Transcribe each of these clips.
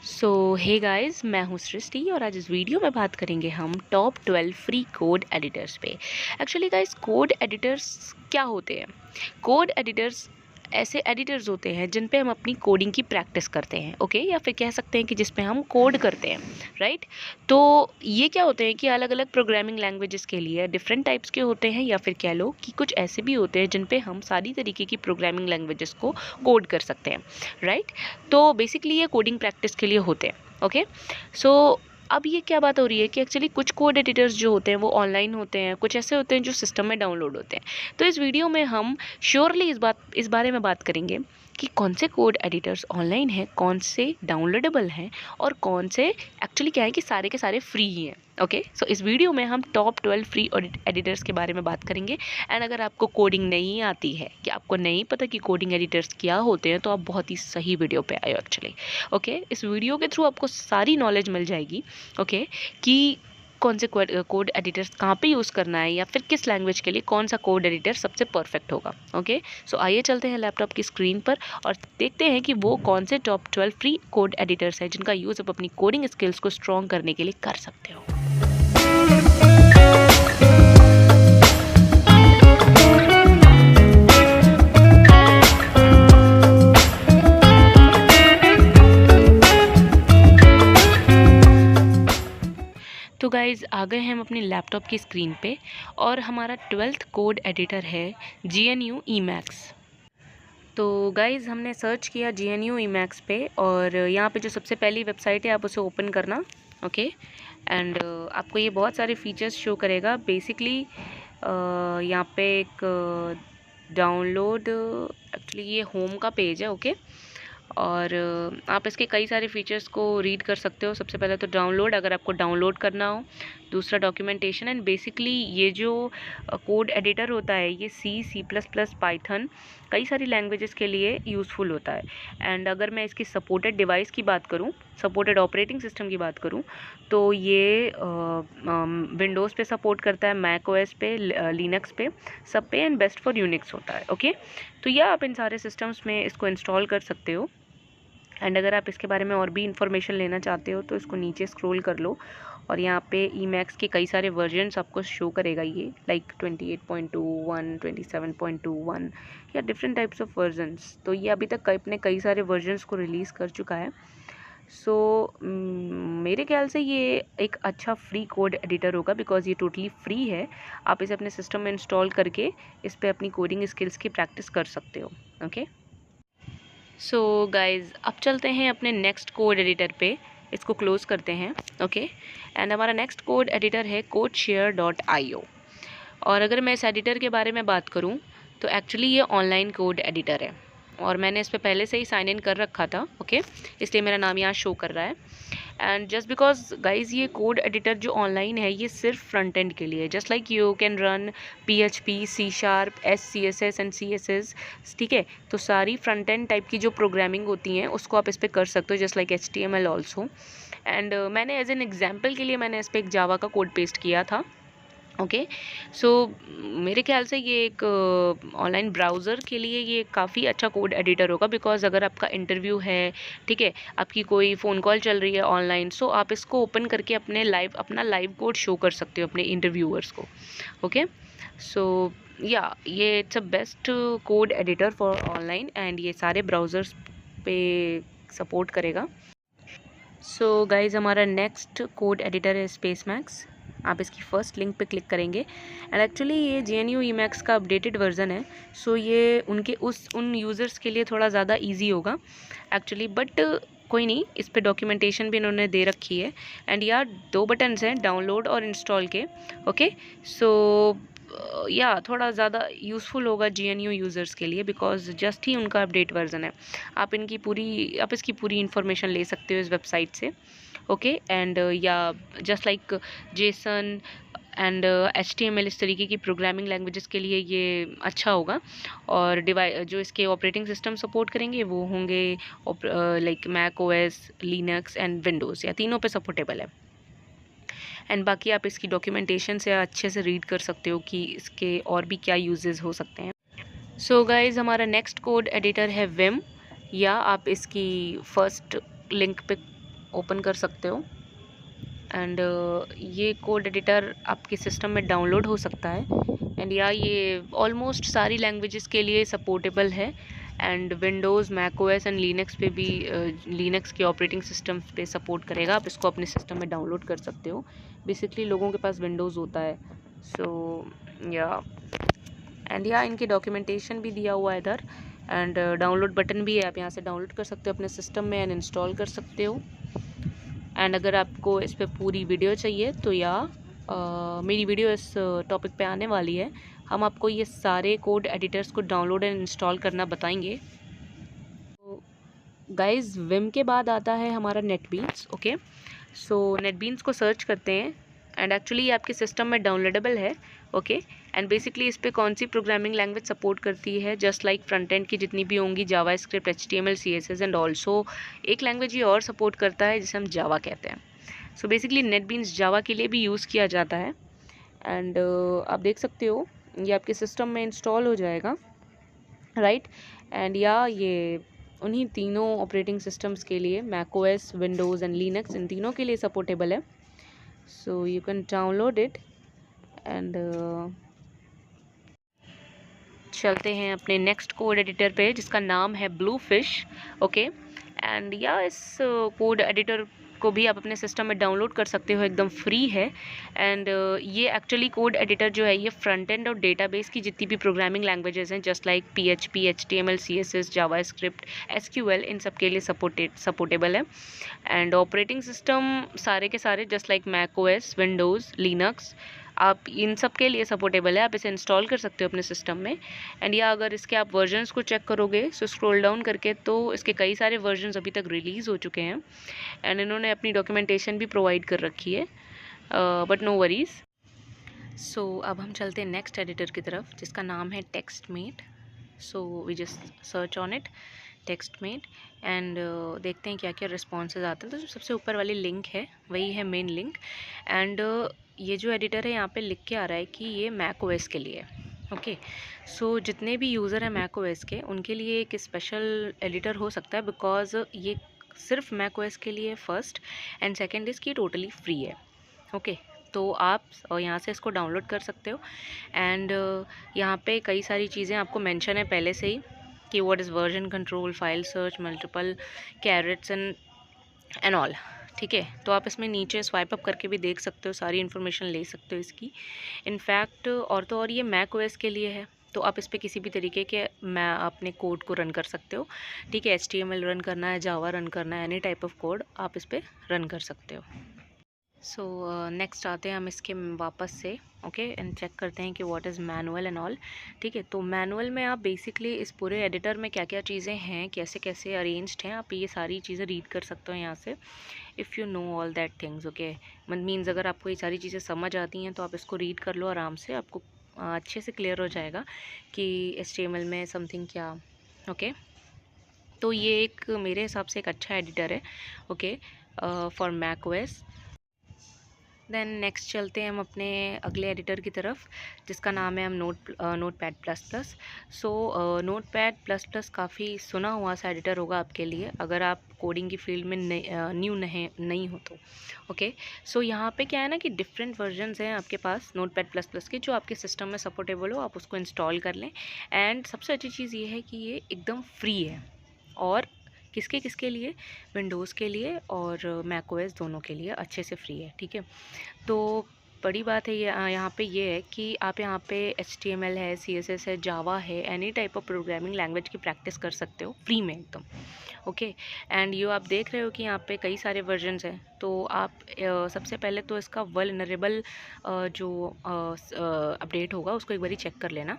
सो hey guys, मैं हूँ सृष्टि और आज इस वीडियो में बात करेंगे हम टॉप 12 फ्री कोड एडिटर्स पे। एक्चुअली गाइस, कोड एडिटर्स क्या होते हैं? कोड एडिटर्स ऐसे एडिटर्स होते हैं जिन पे हम अपनी कोडिंग की प्रैक्टिस करते हैं, ओके, या फिर कह सकते हैं कि जिस पे हम कोड करते हैं, राइट। तो ये क्या होते हैं कि अलग अलग प्रोग्रामिंग लैंग्वेजेस के लिए डिफरेंट टाइप्स के होते हैं, या फिर कह लो कि कुछ ऐसे भी होते हैं जिन पे हम सारी तरीके की प्रोग्रामिंग लैंग्वेजेस को कोड कर सकते हैं, राइट। तो बेसिकली ये कोडिंग प्रैक्टिस के लिए होते हैं, ओके। सो अब ये क्या बात हो रही है कि एक्चुअली कुछ कोड एडिटर्स जो होते हैं वो ऑनलाइन होते हैं, कुछ ऐसे होते हैं जो सिस्टम में डाउनलोड होते हैं। तो इस वीडियो में हम श्योरली इस बारे में बात करेंगे कि कौन से कोड एडिटर्स ऑनलाइन हैं, कौन से डाउनलोडेबल हैं, और कौन से एक्चुअली क्या है कि सारे के सारे फ्री ही हैं, ओके। सो इस वीडियो में हम टॉप 12 फ्री एडिटर्स के बारे में बात करेंगे। एंड अगर आपको कोडिंग नहीं आती है, कि आपको नहीं पता कि कोडिंग एडिटर्स क्या होते हैं, तो आप बहुत ही सही वीडियो पे आए हो एक्चुअली, ओके। इस वीडियो के थ्रू आपको सारी नॉलेज मिल जाएगी, ओके, कि कौन से कोड एडिटर्स कहाँ पे यूज़ करना है, या फिर किस लैंग्वेज के लिए कौन सा कोड एडिटर सबसे परफेक्ट होगा, ओके। सो आइए चलते हैं लैपटॉप की स्क्रीन पर और देखते हैं कि वो कौन से टॉप 12 फ्री कोड एडिटर्स हैं जिनका यूज़ आप अपनी कोडिंग स्किल्स को स्ट्रॉन्ग करने के लिए कर सकते हो। तो गाइज़, आ गए हैं हम अपनी लैपटॉप की स्क्रीन पे और हमारा 12th कोड एडिटर है GNU Emacs। तो गाइज़, हमने सर्च किया GNU Emacs पे और यहाँ पे जो सबसे पहली वेबसाइट है आप उसे ओपन करना, ओके। एंड आपको ये बहुत सारे फीचर्स शो करेगा। बेसिकली यहाँ पे एक डाउनलोड, एक्चुअली ये होम का पेज है, ओके। और आप इसके कई सारे फीचर्स को रीड कर सकते हो। सबसे पहले तो डाउनलोड, अगर आपको डाउनलोड करना हो। दूसरा डॉक्यूमेंटेशन। एंड बेसिकली ये जो कोड एडिटर होता है ये C++, पाइथन, कई सारी लैंग्वेजेस के लिए यूज़फुल होता है। एंड अगर मैं इसकी सपोर्टेड डिवाइस की बात करूं, सपोर्टेड ऑपरेटिंग सिस्टम की बात करूं, तो ये विंडोज़ पे सपोर्ट करता है, मैक ओएस पे, लिनक्स पे, सब पे, एंड बेस्ट फॉर यूनिक्स होता है, ओके। तो यह आप इन सारे सिस्टम्स में इसको इंस्टॉल कर सकते हो। एंड अगर आप इसके बारे में और भी इन्फॉर्मेशन लेना चाहते हो तो इसको नीचे स्क्रॉल कर लो और यहाँ पे Emacs के कई सारे वर्जन्स आपको शो करेगा, ये लाइक 28.21, 27.21 या डिफरेंट टाइप्स ऑफ वर्जन्स। तो ये अभी तक अपने कई सारे वर्जन्स को रिलीज़ कर चुका है। सो मेरे ख्याल से ये एक अच्छा फ्री कोड एडिटर होगा, बिकॉज ये टोटली फ्री है। आप इसे अपने सिस्टम में इंस्टॉल करके इस पर अपनी कोडिंग स्किल्स की प्रैक्टिस कर सकते हो, ओके। सो गाइज़, अब चलते हैं अपने नेक्स्ट कोड एडिटर पे, इसको क्लोज़ करते हैं, ओके। एंड हमारा नेक्स्ट कोड एडिटर है codeshare.io। और अगर मैं इस एडिटर के बारे में बात करूं तो एक्चुअली ये ऑनलाइन कोड एडिटर है और मैंने इस पर पहले से ही साइन इन कर रखा था, ओके, इसलिए मेरा नाम यहाँ शो कर रहा है। एंड जस्ट बिकॉज गाइज, ये कोड एडिटर जो ऑनलाइन है ये सिर्फ फ्रंट एंड के लिए, just like you can run PHP, C#, SCSS and CSS, ठीक है। तो सारी फ्रंट एंड टाइप की जो प्रोग्रामिंग होती हैं उसको आप इस पर कर सकते हो, just like HTML also. And मैंने एज एन एग्जाम्पल के लिए मैंने इस पर एक जावा का कोड पेस्ट किया था, ओके। सो मेरे ख्याल से ये एक ऑनलाइन ब्राउज़र के लिए ये काफ़ी अच्छा कोड एडिटर होगा, बिकॉज अगर आपका इंटरव्यू है, ठीक है, आपकी कोई फ़ोन कॉल चल रही है ऑनलाइन, सो आप इसको ओपन करके अपना लाइव कोड शो कर सकते हो अपने इंटरव्यूअर्स को, ओके। सो या ये it's a best code editor for online and ये सारे ब्राउज़र्स पे सपोर्ट करेगा। सो गाइज, हमारा नेक्स्ट कोड एडिटर है स्पेसमैक्स। आप इसकी फर्स्ट लिंक पे क्लिक करेंगे एंड एक्चुअली ये GNU Emacs का अपडेटेड वर्जन है। सो ये उन यूज़र्स के लिए थोड़ा ज़्यादा इजी होगा एक्चुअली, बट कोई नहीं, इस पे डॉक्यूमेंटेशन भी इन्होंने दे रखी है। एंड यार 2 बटन्स हैं, डाउनलोड और इंस्टॉल के, ओके। सो या थोड़ा ज़्यादा यूज़फुल होगा GNU यूज़र्स के लिए, बिकॉज जस्ट ही उनका अपडेट वर्जन है। आप इसकी पूरी इन्फॉर्मेशन ले सकते हो इस वेबसाइट से, ओके। एंड या just like Jason and HTML, इस तरीके की प्रोग्रामिंग लैंग्वेजेस के लिए ये अच्छा होगा। और जो इसके ऑपरेटिंग सिस्टम सपोर्ट करेंगे वो होंगे like Mac OS, Linux and Windows, या तीनों पे सपोर्टेबल है। एंड बाकी आप इसकी डॉक्यूमेंटेशन से अच्छे से रीड कर सकते हो कि इसके और भी क्या यूजेस हो सकते हैं। सो गाइज, हमारा नेक्स्ट कोड एडिटर है विम, या आप इसकी फर्स्ट लिंक पे ओपन कर सकते हो। एंड ये कोड एडिटर आपके सिस्टम में डाउनलोड हो सकता है। एंड या ये ऑलमोस्ट सारी लैंग्वेजेस के लिए सपोर्टेबल है। And Windows, macOS and Linux पे भी, लिनक्स के ऑपरेटिंग सिस्टम पे सपोर्ट करेगा। आप इसको अपने सिस्टम में डाउनलोड कर सकते हो। बेसिकली लोगों के पास विंडोज़ होता है, सो या एंड या इनकी डॉक्यूमेंटेशन भी दिया हुआ है इधर। एंड डाउनलोड बटन भी है, आप यहाँ से डाउनलोड कर सकते हो अपने सिस्टम में एंड इंस्टॉल कर सकते हो। एंड अगर आपको इस पर पूरी वीडियो चाहिए तो या मेरी वीडियो इस टॉपिक पे आने वाली है, हम आपको ये सारे कोड एडिटर्स को डाउनलोड एंड इंस्टॉल करना बताएंगे। तो गाइस, विम के बाद आता है हमारा नेटबीन्स। ओके, सो नेटबीन्स को सर्च करते हैं एंड एक्चुअली ये आपके सिस्टम में डाउनलोडेबल है। ओके, एंड बेसिकली इस पर कौन सी प्रोग्रामिंग लैंग्वेज सपोर्ट करती है, जस्ट लाइक फ्रंट एंड की जितनी भी होंगी, JavaScript, HTML, CSS and also एक लैंग्वेज ये और सपोर्ट करता है जिसे हम जावा कहते हैं। सो बेसिकली नेटबीन्स जावा के लिए भी यूज़ किया जाता है। एंड आप देख सकते हो ये आपके सिस्टम में इंस्टॉल हो जाएगा, राइट। एंड या ये उन्हीं तीनों ऑपरेटिंग सिस्टम्स के लिए, मैकओएस, विंडोज़ एंड लिनक्स, इन तीनों के लिए सपोर्टेबल है। So you can download it. And चलते हैं अपने नेक्स्ट कोड एडिटर पे जिसका नाम है ब्लूफिश। ओके, एंड या इस कोड एडिटर को भी आप अपने सिस्टम में डाउनलोड कर सकते हो, एकदम फ्री है। एंड ये एक्चुअली कोड एडिटर जो है ये फ्रंट एंड और डेटाबेस की जितनी भी प्रोग्रामिंग लैंग्वेजेस हैं, just like PHP, HTML, CSS, जावा स्क्रिप्ट, SQL, इन सब के लिए सपोर्टेबल है। एंड ऑपरेटिंग सिस्टम सारे के सारे just like macOS, Windows, Linux, आप इन सब के लिए सपोर्टेबल है। आप इसे इंस्टॉल कर सकते हो अपने सिस्टम में। एंड या अगर इसके आप वर्जन्स को चेक करोगे, सो स्क्रॉल डाउन करके, तो इसके कई सारे वर्जन्स अभी तक रिलीज़ हो चुके हैं एंड इन्होंने अपनी डॉक्यूमेंटेशन भी प्रोवाइड कर रखी है, बट नो वरीज़। सो अब हम चलते हैं नेक्स्ट एडिटर की तरफ जिसका नाम है TextMate. So we just search on it, TextMate, and देखते हैं क्या क्या रिस्पॉन्सेज आते हैं। तो जो सबसे ऊपर वाली लिंक है वही है मेन लिंक। एंड ये जो एडिटर है यहाँ पे लिख के आ रहा है कि ये मैकओएस के लिए। ओके, सो जितने भी यूज़र हैं मैकओएस के, उनके लिए एक स्पेशल एडिटर हो सकता है, बिकॉज ये सिर्फ मैकओएस के लिए फर्स्ट, एंड सेकेंड इज़ कि टोटली फ्री है। ओके, तो आप यहाँ से इसको डाउनलोड कर सकते हो। एंड यहाँ पे कई सारी चीज़ें आपको मेंशन है पहले से ही कि what is version control, file search, multiple carrots and all. ठीक है, तो आप इसमें नीचे स्वाइप अप करके भी देख सकते हो, सारी इन्फॉर्मेशन ले सकते हो इसकी। इनफैक्ट और तो और ये मैकओएस के लिए है, तो आप इस पर किसी भी तरीके के मैं अपने कोड को रन कर सकते हो। ठीक है, HTML रन करना है, जावा रन करना है, एनी टाइप ऑफ कोड आप इस पर रन कर सकते हो। सो नेक्स्ट आते हैं हम इसके वापस से। ओके, एंड चेक करते हैं कि what is manual and all. ठीक है, तो मैनुअल में आप बेसिकली इस पूरे एडिटर में क्या क्या चीज़ें हैं, कैसे कैसे अरेंज्ड हैं, आप ये सारी चीज़ें रीड कर सकते हो यहाँ से, if you know all that things. Okay, means अगर आपको ये सारी चीज़ें समझ आती हैं तो आप इसको रीड कर लो आराम से, आपको अच्छे से क्लियर हो जाएगा कि HTML में समथिंग क्या। ओके, तो ये एक मेरे हिसाब से एक अच्छा एडिटर है। Okay, for macOS. Then next चलते हैं हम अपने अगले एडिटर की तरफ जिसका नाम है हम नोटपैड प्लस प्लस। सो नोटपैड प्लस प्लस काफ़ी सुना हुआ सा एडिटर होगा आपके लिए अगर आप कोडिंग की फील्ड में न्यू नहीं हो तो। ओके, सो यहाँ पे क्या है ना कि डिफरेंट वर्जन्स हैं आपके पास नोटपैड प्लस प्लस के, जो आपके सिस्टम में सपोर्टेबल हो, आप उसको इंस्टॉल कर लें। एंड सबसे अच्छी चीज़ ये है कि ये एकदम फ्री है, और किसके किसके लिए, विंडोज़ के लिए और मैकओएस दोनों के लिए अच्छे से फ्री है। ठीक है, तो बड़ी बात है ये यहाँ पे ये है कि आप यहाँ पे HTML है, CSS है, जावा है, any type of programming language की प्रैक्टिस कर सकते हो फ्री में एकदम। ओके, एंड ये आप देख रहे हो कि यहाँ पे कई सारे वर्जन्स हैं, तो आप सबसे पहले तो इसका वल्नरेबल जो अपडेट होगा उसको एक बारी चेक कर लेना,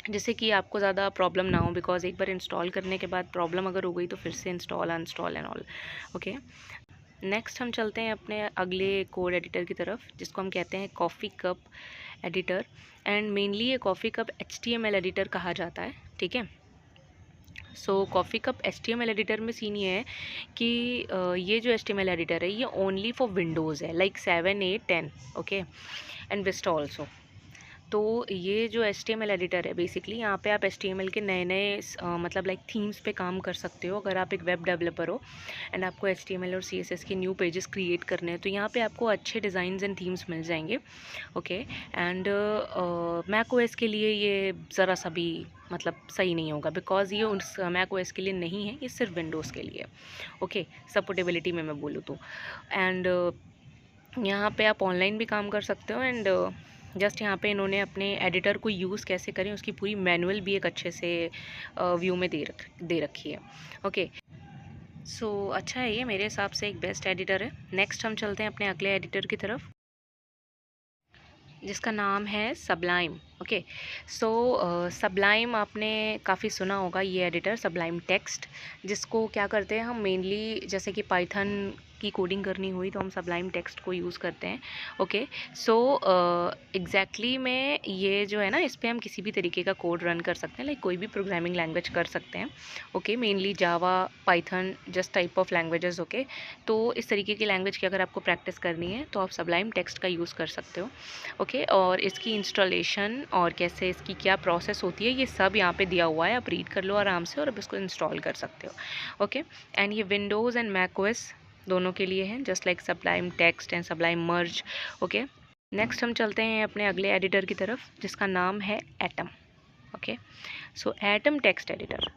जिससे कि आपको ज़्यादा प्रॉब्लम ना हो, बिकॉज एक बार इंस्टॉल करने के बाद प्रॉब्लम अगर हो गई तो फिर से install uninstall and all. Okay, next हम चलते हैं अपने अगले कोड एडिटर की तरफ जिसको हम कहते हैं coffee cup editor. And mainly ये कॉफ़ी कप HTML एडिटर कहा जाता है। ठीक है, सो कॉफ़ी कप HTML एडिटर में सीन ये है कि ये जो HTML एडिटर है ये ओनली फॉर विंडोज़ है, like 7, 8, 10। Okay, and Vista also. तो ये जो HTML एडिटर है बेसिकली, यहाँ पे आप HTML के नए नए मतलब लाइक थीम्स पे काम कर सकते हो। अगर आप एक वेब डेवलपर हो एंड आपको HTML और CSS के न्यू पेजेस क्रिएट करने हैं तो यहाँ पे आपको अच्छे डिज़ाइंस एंड थीम्स मिल जाएंगे। ओके, एंड मैक OS के लिए ये ज़रा सा भी मतलब सही नहीं होगा, बिकॉज़ ये उस मैक OS के लिए नहीं है, ये सिर्फ विंडोज़ के लिए। ओके, सपोर्टेबिलिटी में मैं बोलूँ तो। एंड यहाँ पे आप ऑनलाइन भी काम कर सकते हो, एंड जस्ट यहाँ पे इन्होंने अपने एडिटर को यूज़ कैसे करें उसकी पूरी मैनुअल भी एक अच्छे से व्यू में दे रखी है। ओके, सो अच्छा है, ये मेरे हिसाब से एक बेस्ट एडिटर है। नेक्स्ट हम चलते हैं अपने अगले एडिटर की तरफ, जिसका नाम है सबलाइम। ओके, सो सबलाइम आपने काफ़ी सुना होगा, ये एडिटर सबलाइम टेक्स्ट, जिसको क्या करते हैं हम मेनली, जैसे कि पाइथन की कोडिंग करनी हुई तो हम सबलाइम टेक्स्ट को यूज़ करते हैं। ओके, सो एग्जैक्टली में ये जो है ना, इस पर हम किसी भी तरीके का कोड रन कर सकते हैं, लाइक कोई भी प्रोग्रामिंग लैंग्वेज कर सकते हैं। Okay, mainly Java, Python, just type of languages. Okay, तो इस तरीके की लैंग्वेज की अगर आपको प्रैक्टिस करनी है तो आप सबलाइम टेक्स्ट का यूज़ कर सकते हो। ओके, और इसकी इंस्टॉलेशन और कैसे इसकी क्या प्रोसेस होती है ये सब यहाँ पे दिया हुआ है, आप रीड कर लो आराम से और अब इसको इंस्टॉल कर सकते हो। ओके, एंड ये विंडोज़ एंड मैक OS दोनों के लिए है, just like Sublime text and Sublime merge. Okay, next हम चलते हैं अपने अगले एडिटर की तरफ, जिसका नाम है एटम। ओके, सो एटम टेक्स्ट एडिटर।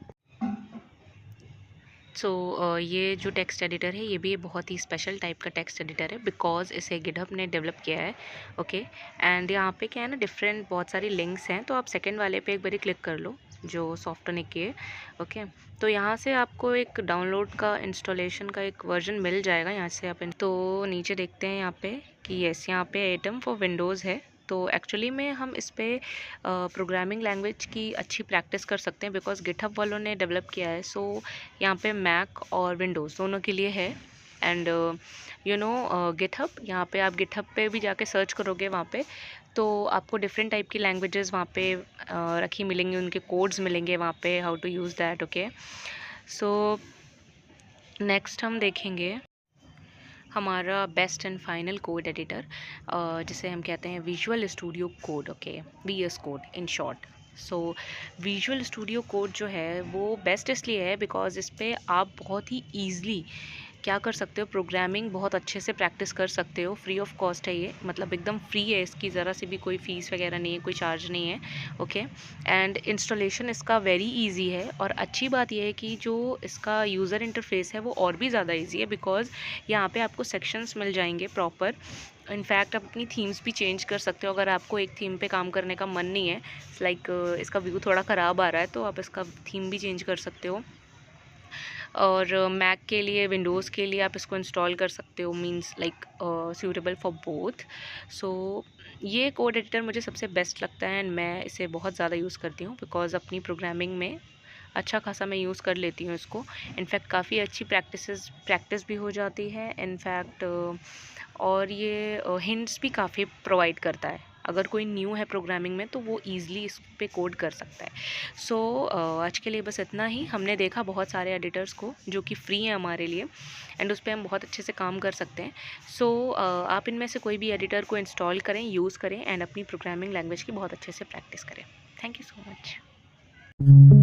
सो ये जो टेक्स्ट एडिटर है ये भी बहुत ही स्पेशल टाइप का टेक्स्ट एडिटर है, बिकॉज इसे गिटहब ने डेवलप किया है। ओके, एंड यहाँ पे क्या है ना, डिफरेंट बहुत सारी लिंक्स हैं, तो आप सेकंड वाले पे एक बारी क्लिक कर लो जो सॉफ्टनिक की है। ओके, तो यहाँ से आपको एक डाउनलोड का इंस्टॉलेशन का एक वर्जन मिल जाएगा, यहाँ से आप तो नीचे देखते हैं यहाँ पे कि यस, यहाँ पे एटम फॉर विंडोज़ है। तो एक्चुअली में हम इस पर प्रोग्रामिंग लैंग्वेज की अच्छी प्रैक्टिस कर सकते हैं, बिकॉज गिटहब वालों ने डेवलप किया है। सो यहाँ पे मैक और विंडोज़ दोनों के लिए है। एंड यू नो गिटहब, यहाँ पे आप गिटहब पे भी जाके सर्च करोगे वहाँ पे, तो आपको डिफरेंट टाइप की लैंग्वेजेस वहाँ पे रखी मिलेंगी, उनके कोड्स मिलेंगे वहाँ पे, how to use that. Okay, so next हम देखेंगे हमारा best and final code editor, जिसे हम कहते हैं visual studio code. Okay, VS code in short. So visual studio code जो है वो बेस्ट इसलिए है बिकॉज इस पर आप बहुत ही ईज़िली क्या कर सकते हो, प्रोग्रामिंग बहुत अच्छे से प्रैक्टिस कर सकते हो। फ्री ऑफ कॉस्ट है ये, मतलब एकदम फ्री है, इसकी ज़रा सी भी कोई फ़ीस वगैरह नहीं है, कोई चार्ज नहीं है। ओके, एंड इंस्टॉलेशन इसका वेरी इजी है, और अच्छी बात यह है कि जो इसका यूज़र इंटरफेस है वो और भी ज़्यादा इजी है, बिकॉज यहाँ पे आपको सेक्शंस मिल जाएंगे प्रॉपर। इनफैक्ट आप अपनी थीम्स भी चेंज कर सकते हो, अगर आपको एक थीम पे काम करने का मन नहीं है, लाइक इसका व्यू थोड़ा ख़राब आ रहा है तो आप इसका थीम भी चेंज कर सकते हो। और मैक के लिए, विंडोज़ के लिए आप इसको इंस्टॉल कर सकते हो, means like suitable for both. So ये कोड एडिटर मुझे सबसे बेस्ट लगता है, एंड मैं इसे बहुत ज़्यादा यूज़ करती हूँ, बिकॉज अपनी प्रोग्रामिंग में अच्छा खासा मैं यूज़ कर लेती हूँ इसको। इनफैक्ट काफ़ी अच्छी प्रैक्टिस भी हो जाती है इनफैक्ट, और ये हिंट्स भी काफ़ी प्रोवाइड करता है। अगर कोई न्यू है प्रोग्रामिंग में तो वो ईज़िली इस पे कोड कर सकता है। सो आज के लिए बस इतना ही। हमने देखा बहुत सारे एडिटर्स को जो कि फ्री हैं हमारे लिए, एंड उस पर हम बहुत अच्छे से काम कर सकते हैं। सो आप इनमें से कोई भी एडिटर को इंस्टॉल करें, यूज़ करें, एंड अपनी प्रोग्रामिंग लैंग्वेज की बहुत अच्छे से प्रैक्टिस करें। Thank you so much.